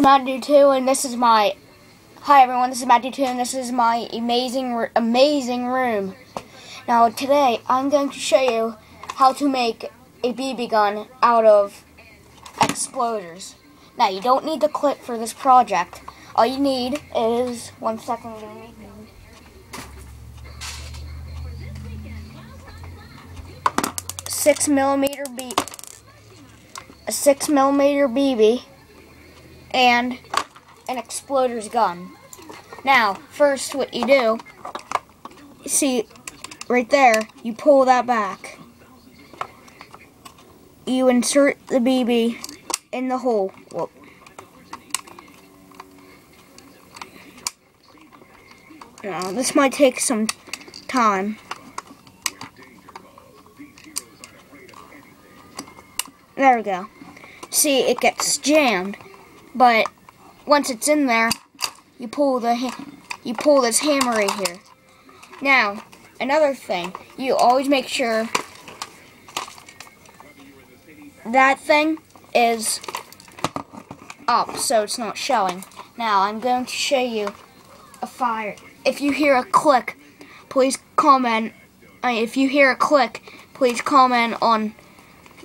Matt Do 2, and this is my. Hi everyone, this is Matt Do 2, and this is my amazing room. Now today I'm going to show you how to make a BB gun out of exploders. Now you don't need the clip for this project. All you need is 1 second. A 6mm BB and an exploder's gun. Now, first what you do, see right there, you pull that back. You insert the BB in the hole. Whoop. Now, this might take some time. There we go. See, it gets jammed, but once it's in there, you pull this hammer right here. Now, another thing, you always make sure that thing is up so it's not showing. Now, I'm going to show you a fire. If you hear a click, please comment. If you hear a click, please comment on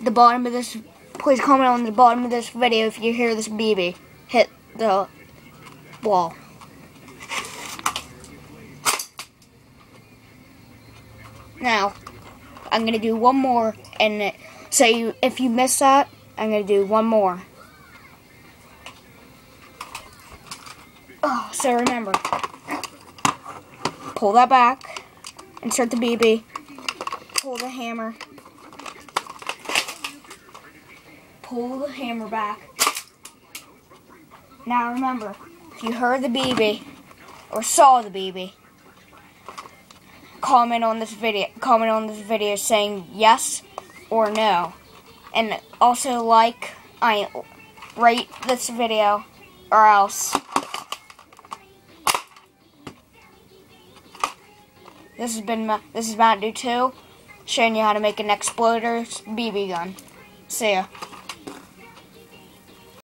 the bottom of this. Please comment on the bottom of this video if you hear this BB hit the wall. Now, I'm going to do one more, and if you miss that, I'm going to do one more. Oh, so remember, pull that back, insert the BB, pull the hammer, pull the hammer back. Now remember, if you heard the BB or saw the BB, comment on this video saying yes or no, and also rate this video, or else. This is Matt Do 2, showing you how to make an exploder's BB gun. See ya.